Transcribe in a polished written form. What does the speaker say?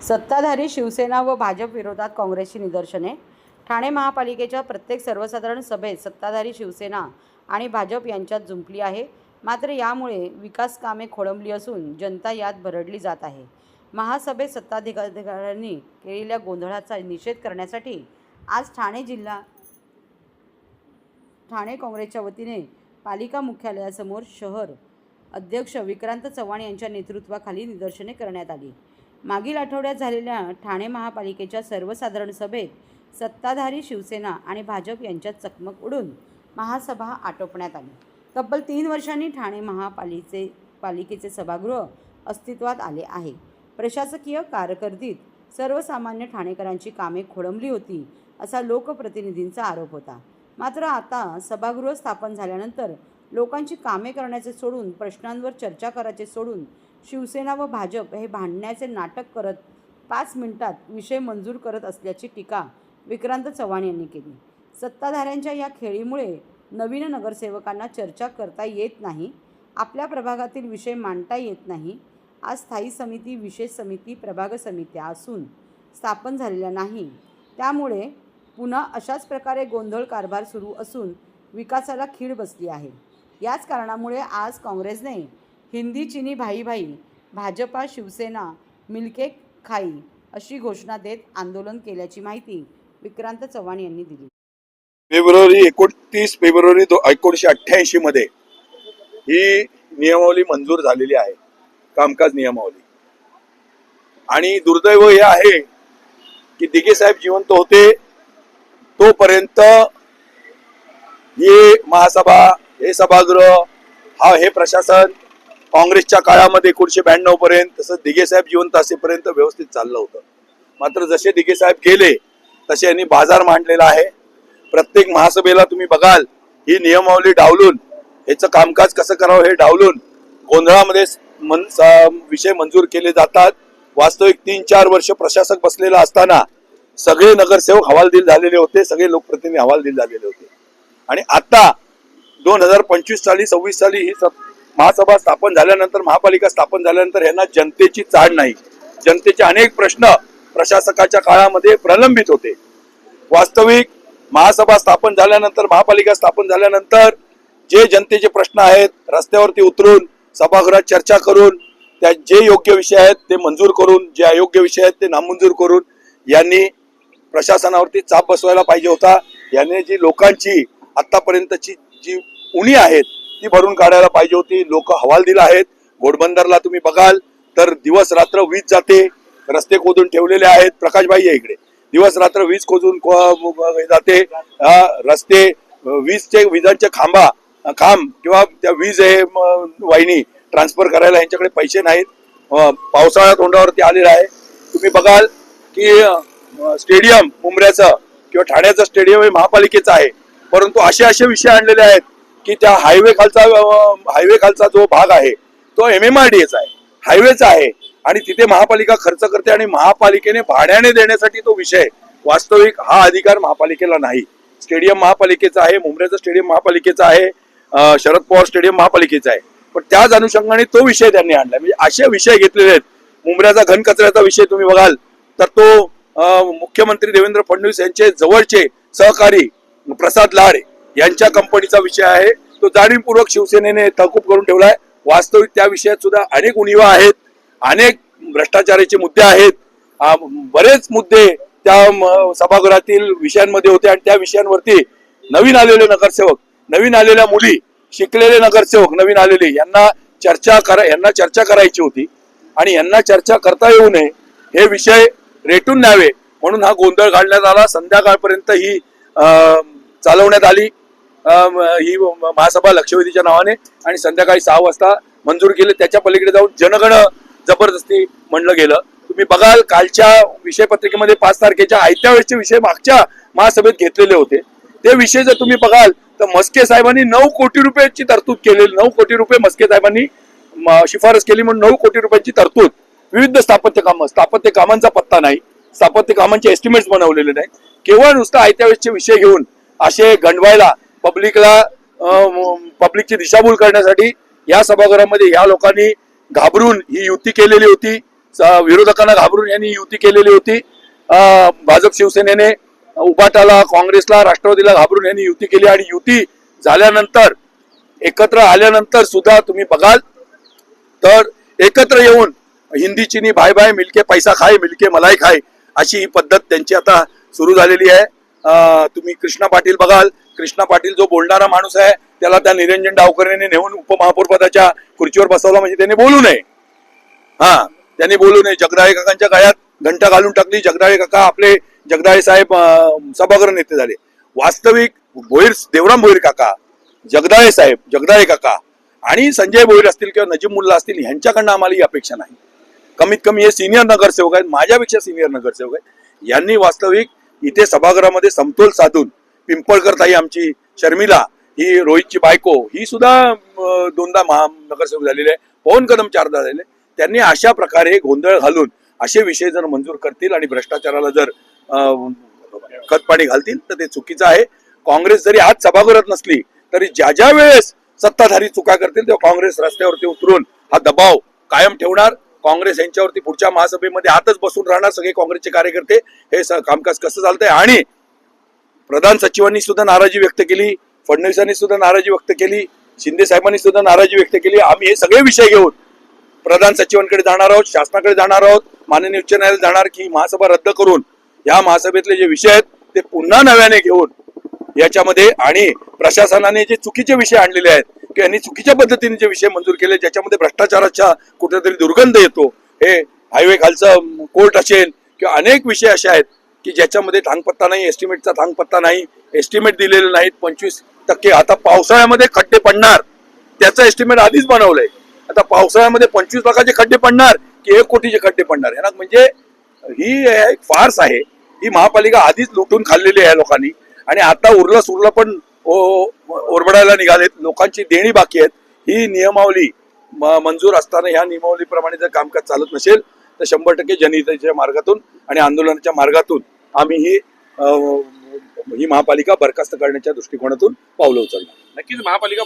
सत्ताधारी शिवसेना व भाजप विरोधात काँग्रेसची निदर्शने। ठाणे महापालिकेच्या प्रत्येक सर्वसाधारण सभेत सत्ताधारी शिवसेना आणि भाजप यांच्यात जुंपली आहे। मात्र यामुळे विकास कामे खोळंबली असून जनता यात भरडली जात आहे। महासभेत सत्ताधाऱ्यांनी केलेल्या गोंधळाचा निषेध करण्यासाठी आज ठाणे काँग्रेसच्या वतीने पालिका मुख्यालयासमोर शहर अध्यक्ष विक्रांत चव्हाण यांच्या नेतृत्वाखाली निदर्शने करण्यात आली। मागील आठवड्यात झालेल्या ठाणे महापालिकेच्या सर्वसाधारण सभेत सत्ताधारी शिवसेना आणि भाजप यांच्यात चकमक उडून महासभा आटोपण्यात आली। तब्बल 3 वर्षांनी ठाणे महापालिकेचे सभागृह अस्तित्वात आले आहे। प्रशासकीय कारकिर्दीत सर्वसामान्य ठाणेकरांची कामे खोळंबली होती असा लोकप्रतिनिधींचा आरोप होता। मात्र आता सभागृह स्थापन झाल्यानंतर लोकांची कामे करण्याचे सोडून प्रश्नांवर चर्चा करायचे सोडून शिवसेना व भाजप हे भांडण्याचे नाटक करत 5 मिनिटात विषय मंजूर करत असल्याची टीका विक्रांत चव्हाण यांनी केली। सत्ताधाऱ्यांच्या या खेळीमुळे नवीन नगरसेवकांना चर्चा करता येत नाही, आपल्या प्रभागातील विषय मांडता येत नाही। आज स्थायी समिती, विशेष समिती, प्रभाग समित्या असून स्थापन झालेल्या नाही, त्यामुळे पुन्हा अशाच प्रकारे गोंधळ कारभार सुरू असून विकासाला खीळ बसली आहे। याच कारणामुळे आज काँग्रेसने हिंदी चीनी भाई भाई, भाजपा शिवसेना मिलके खाई अशी घोषणा देत आंदोलन केल्याची माहिती विक्रांत चव्हाण यांनी दिली। 29 फेब्रुवारी 1988 मध्ये ही नियमावली मंजूर झालेली आहे, कामकाज नियमावली। आणि दुर्दैव हे आहे की दिघे साहेब जिवंत होते तोपर्यंत हे महासभा, हे सभागृह, हे प्रशासन काँग्रेसच्या काळामध्ये 1992 पर्यंत, तसंच दिघे साहेब जिवंत असेपर्यंत व्यवस्थित चाललं होतं। मात्र जसे दिघे साहेब गेले तसे यांनी बाजार मांडलेला आहे। प्रत्येक महासभेला तुम्ही बघाल ही नियमावली डावलून, याचं कामकाज कसं करावं हे डावलून गोंधळामध्ये विषय मंजूर केले जातात। वास्तविक 3-4 वर्ष प्रशासक बसलेला असताना सगळे नगरसेवक हवालदिल झालेले होते, सगळे लोकप्रतिनिधी हवालदिल झालेले होते। आणि आता 2025 साली 26 साली ही महासभा स्थापन झाल्यानंतर, महापालिका स्थापन झाल्यानंतर यांना जनतेची चाड नाही। जनतेचे अनेक प्रश्न प्रशासकाच्या काळामध्ये प्रलंबित होते। वास्तविक महासभा स्थापन झाल्यानंतर, महापालिका स्थापन झाल्यानंतर जे जनतेचे प्रश्न आहेत रस्त्यावरती उतरून सभागृहात चर्चा करून त्या जे योग्य विषय आहेत ते मंजूर करून, जे अयोग्य विषय आहेत ते नामंजूर करून यांनी प्रशासनावरती चाप बसवायला पाहिजे होता। याने जी लोकांची आतापर्यंतची जी उणी आहेत ती भरून काढायला पाहिजे होती। लोक हवालदिल आहेत। घोडबंदरला तुम्ही बघाल तर दिवस रात्र वीज जाते, रस्ते खोदून ठेवलेले आहेत। प्रकाशबाई आहे इकडे, दिवस रात्र वीज खोदून जाते रस्ते, विजांचे खांब किंवा त्या वीज वाहिनी ट्रान्सफर करायला यांच्याकडे पैसे नाहीत। पावसाळा तोंडावरती आलेला आहे। तुम्ही बघाल की स्टेडियम मुंबऱ्याचं किंवा ठाण्याचं स्टेडियम हे महापालिकेचं आहे, परंतु असे विषय आणलेले आहेत की त्या हायवे खालचा जो भाग आहे तो MMRDAचा आहे, हायवेचा आहे आणि तिथे महापालिका खर्च करते आणि महापालिकेने भाड्याने देण्यासाठी तो विषय, वास्तविक हा अधिकार महापालिकेला नाही। स्टेडियम महापालिकेचा आहे, मुंबऱ्याचं स्टेडियम महापालिकेचं आहे, शरद पवार स्टेडियम महापालिकेचं आहे, पण त्याच अनुषंगाने तो विषय त्यांनी आणलाय। म्हणजे असे विषय घेतलेले आहेत। मुंबऱ्याचा घनकचऱ्याचा विषय तुम्ही बघाल तर तो मुख्यमंत्री देवेंद्र फडणवीस यांचे जवळचे सहकारी प्रसाद लाड यांच्या कंपनीचा विषय आहे। तो जाणीवपूर्वक शिवसेनेने तहकूब करून ठेवलाय। वास्तविक त्या विषयात सुद्धा अनेक उणिवा आहेत, अनेक भ्रष्टाचाराचे मुद्दे आहेत, बरेच मुद्दे त्या सभागृहातील विषयांमध्ये होते आणि त्या विषयांवरती नवीन आलेले नगरसेवक, नवीन आलेल्या मुली, शिकलेले नगरसेवक नवीन आलेले यांना चर्चा करायची होती आणि यांना चर्चा करता येऊ नये, हे विषय रेटून न्यावे म्हणून हा गोंधळ घालण्यात आला। संध्याकाळपर्यंत ही चालवण्यात आली ही महासभा लक्षवेधीच्या नावाने आणि संध्याकाळी 6 वाजता मंजूर केले। त्याच्या पलीकडे जाऊन जनगण जबरदस्ती म्हणलं गेलं। तुम्ही बघाल कालच्या विषय पत्रिकेमध्ये 5 तारखेच्या आयत्या वेळेचे विषय मागच्या महासभेत घेतलेले होते। ते विषय जर तुम्ही बघाल तर मस्के साहेबांनी 9 कोटी रुपयाची तरतूद केलेली, 9 कोटी रुपये मस्के साहेबांनी शिफारस केली म्हणून 9 कोटी रुपयाची तरतूद, विविध स्थापत्य कामांचा पत्ता नाही, स्थापत्य कामांचे एस्टिमेट्स बनवलेले नाही। केवळ नुसतं आयत्या वेळेचे विषय घेऊन असे गंडवायला, पब्लिकची दिशाभूल करण्यासाठी या सभागृहामध्ये या लोकांनी घाबरून ही युती केलेली होती। विरोधकांना घाबरून यांनी युती केलेली होती. भाजप शिवसेनेने उभाटाला, काँग्रेसला, राष्ट्रवादीला घाबरून यांनी युती केली आणि युती झाल्यानंतर एकत्र आल्यानंतर सुद्धा तुम्ही बघाल तर एकत्र येऊन हिंदी चीनी भाई भाई मिलके पैसा खाय मिलके मलाई खाय अशी ही पद्धत त्यांची आता सुरू झालेली आहे. तुम्ही कृष्णा पाटील बघाल, कृष्णा पाटील जो बोलणारा माणूस आहे त्याला त्या निरंजन डावकरेने नेऊन उपमहापौर पदाच्या खुर्चीवर बसवला म्हणजे त्याने बोलू नये. त्यांनी बोलू नये. जगदाळे काकांच्या गळ्यात घंटा घालून टाकली. जगदाळे काका आपले जगदाळे साहेब सभागृह नेते झाले. वास्तविक देवराम भोईर काका, जगदाळे साहेब, जगदाळे काका आणि संजय भोईर असतील किंवा नजीब मुल्ला असतील यांच्याकडनं आम्हाला ही अपेक्षा नाही. कमीत कमी हे सिनियर नगरसेवक आहेत, माझ्यापेक्षा सिनियर नगरसेवक आहेत. यांनी वास्तविक इथे सभागृहामध्ये समतोल साधून, पिंपळकर ताई आमची शर्मिला ही रोहितची बायको ही सुद्धा दोनदा नगरसेवक झालेले आहे, पवन कदम चारदा झालेले. त्यांनी अशा प्रकारे गोंधळ घालून असे विषय जर मंजूर करतील आणि भ्रष्टाचाराला जर खतपाणी घालतील तर ते चुकीचं आहे. काँग्रेस जरी आज सभागृहात नसली तरी ज्या ज्या वेळेस सत्ताधारी चुका करतील तेव्हा काँग्रेस रस्त्यावरती उतरून हा दबाव कायम ठेवणार. काँग्रेस यांच्यावरती पुढच्या महासभेमध्ये आतच बसून राहणार सगळे काँग्रेसचे कार्यकर्ते. हे कामकाज कसं चालतंय आणि प्रधान सचिवांनी सुद्धा नाराजी व्यक्त केली, फडणवीसांनी सुद्धा नाराजी व्यक्त केली, शिंदे साहेबांनी सुद्धा नाराजी व्यक्त केली. आम्ही हे सगळे विषय घेऊन प्रधान सचिवांकडे जाणार आहोत, शासनाकडे जाणार आहोत, माननीय उच्च न्यायालयात जाणार की महासभा रद्द करून या महासभेतले जे विषय आहेत ते पुन्हा नव्याने घेऊन याच्यामध्ये आणि प्रशासनाने जे चुकीचे विषय आणलेले आहेत की यांनी चुकीच्या पद्धतीने जे विषय मंजूर केले ज्याच्यामध्ये भ्रष्टाचाराचा कुठेतरी दुर्गंध येतो, हे हायवे खालचं कोर्ट असेल किंवा अनेक विषय असे आहेत की ज्याच्यामध्ये थांगपत्ता नाही, एस्टिमेटचा थांगपत्ता नाही, एस्टिमेट दिलेले नाहीत. 25% आता पावसाळ्यामध्ये खड्डे पडणार त्याचं एस्टिमेट आधीच बनवलंय. आता पावसाळ्यामध्ये 25 लाखाचे खड्डे पडणार की 1 कोटीचे खड्डे पडणार. यांना म्हणजे ही एक फार्स आहे. ही महापालिका आधीच लुटून खाल्लेली आहे लोकांनी आणि आता उरलं सुरलं पण ओरबडायला निघालेत. लोकांची देणी बाकी आहेत. ही नियमावली मंजूर असताना ह्या नियमावलीप्रमाणे जर कामकाज चालत नसेल तर 100% जनहिताच्या मार्गातून आणि आंदोलनाच्या मार्गातून आम्ही ही महापालिका बरखास्त करण्याच्या दृष्टिकोनातून पावलं उचलणार. नक्कीच महापालिका